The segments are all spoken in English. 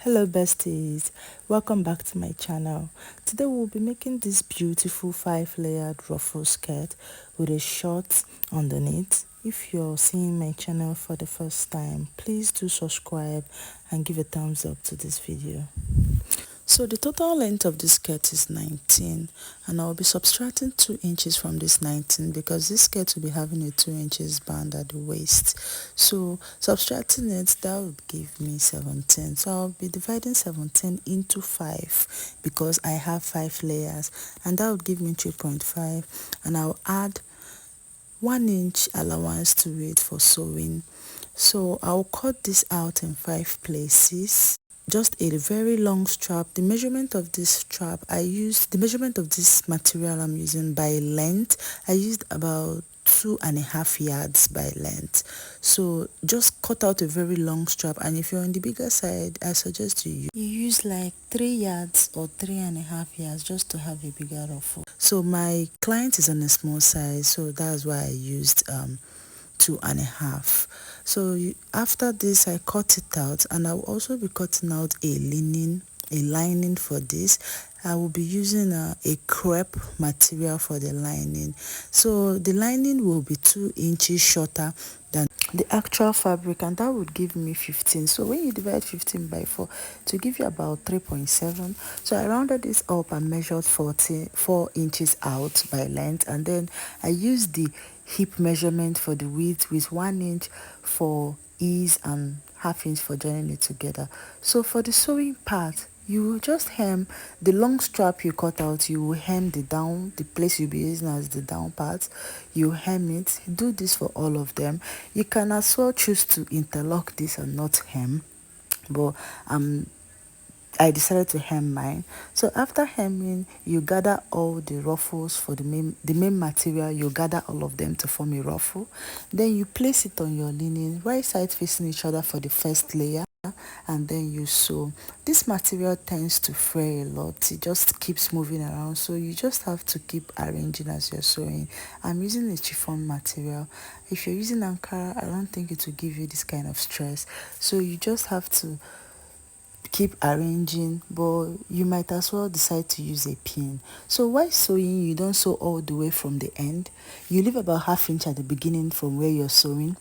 Hello besties, welcome back to my channel. Today we'll be making this beautiful 5-layered ruffle skirt with a short underneath. If you're seeing my channel for the first time, please do subscribe and give a thumbs up to this video. So the total length of this skirt is 19, and I'll be subtracting 2 inches from this 19 because this skirt will be having a 2 inches band at the waist. So subtracting it, that would give me 17. So I'll be dividing 17 into 5 because I have 5 layers, and that would give me 3.5, and I'll add 1 inch allowance to it for sewing. So I'll cut this out in 5 places. Just a very long strap. The measurement of this strap, the measurement of this material I'm using by length, I used about 2.5 yards by length. So just cut out a very long strap, and if you're on the bigger side, I suggest you use like 3 yards or 3.5 yards just to have a bigger ruffle. So my client is on a small size, so that's why I used 2.5. So after this, I cut it out, and I will also be cutting out a lining for this. I will be using a crepe material for the lining. So the lining will be 2 inches shorter than the actual fabric, and that would give me 15. So when you divide 15 by 4 to give you about 3.7, so I rounded this up and measured 4 inches out by length, and then I used the hip measurement for the width with 1 inch for ease and ½ inch for joining it together. So for the sewing part, you will just hem the long strap you cut out. You will hem the place you'll be using as the down part. You hem it. Do this for all of them. You can as well choose to interlock this and not hem, but I decided to hem mine. So after hemming, you gather all the ruffles for the main material. You gather all of them to form a ruffle. Then you place it on your linen, right side facing each other for the first layer, and then you sew. This material tends to fray a lot. It just keeps moving around, so you just have to keep arranging as you're sewing. I'm using a chiffon material. If you're using Ankara, I don't think it will give you this kind of stress. So you just have to keep arranging, but you might as well decide to use a pin. So while sewing, you don't sew all the way from the end. You leave about ½ inch at the beginning from where you're sewing,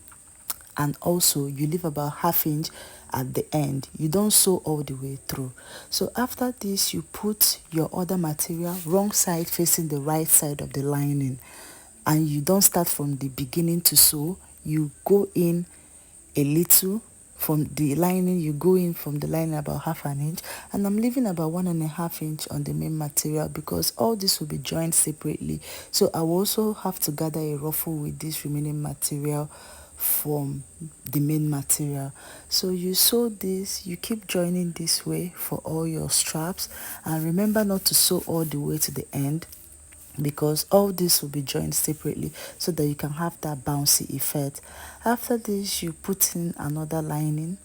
and also you leave about ½ inch at the end. You don't sew all the way through. So after this, you put your other material wrong side facing the right side of the lining, and you don't start from the beginning to sew. You go in a little from the lining. You go in from the lining about ½ an inch, and I'm leaving about 1.5 inch on the main material because all this will be joined separately. So I will also have to gather a ruffle with this remaining material from the main material. So you sew this, you keep joining this way for all your straps, and remember not to sew all the way to the end because all this will be joined separately so that you can have that bouncy effect. After this, you put in another lining,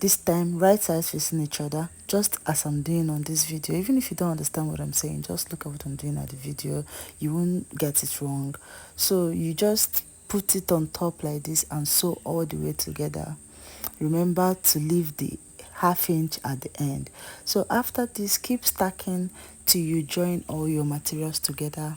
this time right sides facing each other, just as I'm doing on this video. Even if you don't understand what I'm saying, just look at what I'm doing at the video, you won't get it wrong. So you just put it on top like this and sew all the way together. Remember to leave the ½ inch at the end. So after this, keep stacking till you join all your materials together.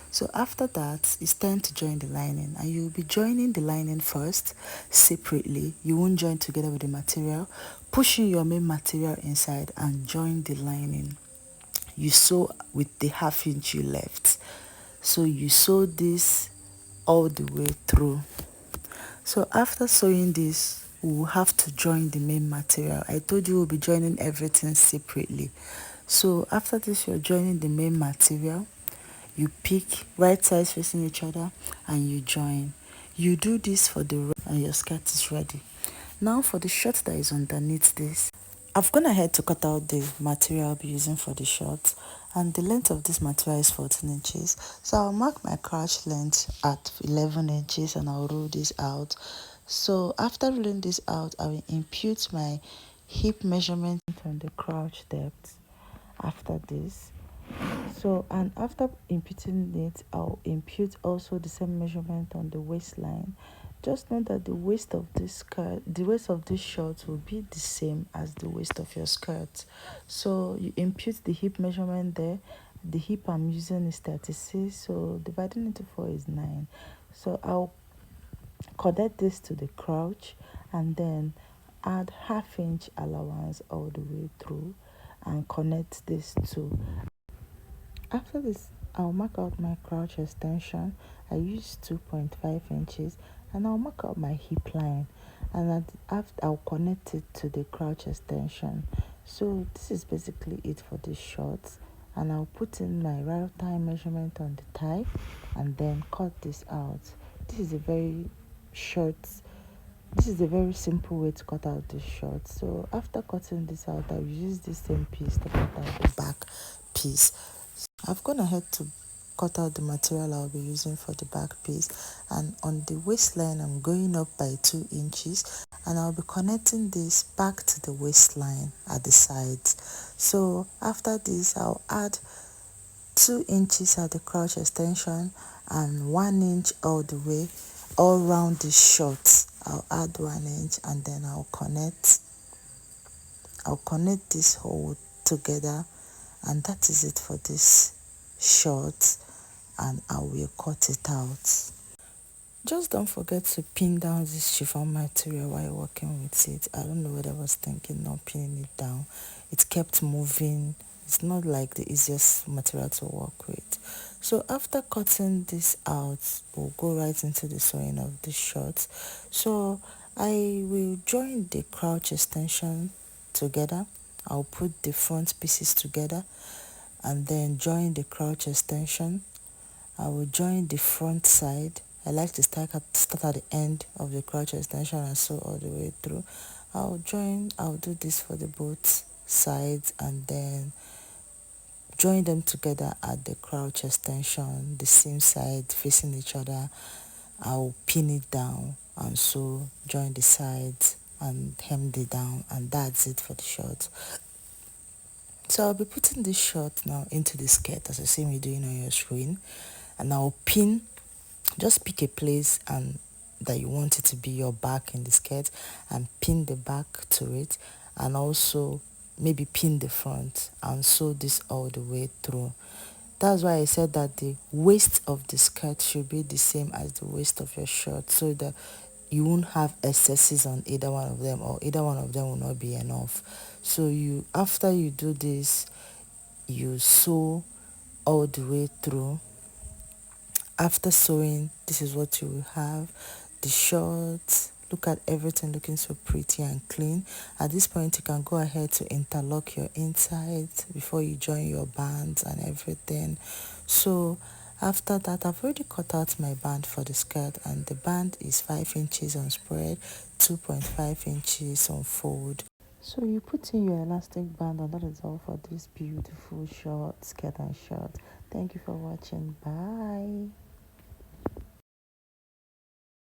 So after that, it's time to join the lining, and you'll be joining the lining first separately. You won't join together with the material. Pushing your main material inside and join the lining. You sew with the ½ inch you left. So you sew this all the way through. So after sewing this, we will have to join the main material. I told you we'll be joining everything separately. So after this, you're joining the main material. You pick right sides facing each other and you join. You do this for the rest and your skirt is ready. Now for the shirt that is underneath this, I've gone ahead to cut out the material I'll be using for the short, and the length of this material is 14 inches. So I'll mark my crotch length at 11 inches and I'll roll this out. So after rolling this out, I will impute my hip measurement on the crotch depth after this. So, and after imputing it, I'll impute also the same measurement on the waistline. Just know that the waist of this short will be the same as the waist of your skirt. So you impute the hip measurement there. The hip I'm using is 36, so dividing into 4 is 9. So I'll connect this to the crotch and then add half-inch allowance all the way through and connect this to. After this, I'll mark out my crotch extension. I use 2.5 inches and I'll mark out my hip line, and after I'll connect it to the crotch extension. So this is basically it for this shorts, and I'll put in my rail thigh measurement on the thigh and then cut this out. This is a very short this is a very simple way to cut out this short. So after cutting this out, I'll use the same piece to cut out the back piece. I've gone ahead to cut out the material I'll be using for the back piece, and on the waistline I'm going up by 2 inches, and I'll be connecting this back to the waistline at the sides. So after this, I'll add 2 inches at the crotch extension and 1 inch all the way all round the short. I'll add 1 inch and then I'll connect this whole together, and that is it for this short, and I will cut it out. Just don't forget to pin down this chiffon material while you're working with it. I don't know what I was thinking, not pinning it down. It kept moving. It's not like the easiest material to work with. So after cutting this out, we'll go right into the sewing of the shorts. So I will join the crotch extension together. I'll put the front pieces together and then join the crotch extension. I will join the front side. I like to start at the end of the crotch extension and sew all the way through. I'll do this for the both sides and then join them together at the crotch extension, the same side facing each other. I'll pin it down and sew, join the sides and hem it down, and that's it for the short. So I'll be putting this short now into the skirt as I see me doing on your screen, and I'll pin. Just pick a place and that you want it to be your back in the skirt and pin the back to it, and also maybe pin the front and sew this all the way through. That's why I said that the waist of the skirt should be the same as the waist of your shirt, so that you won't have excesses on either one of them, or either one of them will not be enough. So after you do this, you sew all the way through. After sewing, this is what you will have. The shorts, look at everything looking so pretty and clean. At this point, you can go ahead to interlock your insides before you join your bands and everything. So after that, I've already cut out my band for the skirt, and the band is 5 inches on spread, 2.5 inches on fold. So you put in your elastic band, and that is all for this beautiful short skirt and short. Thank you for watching. Bye.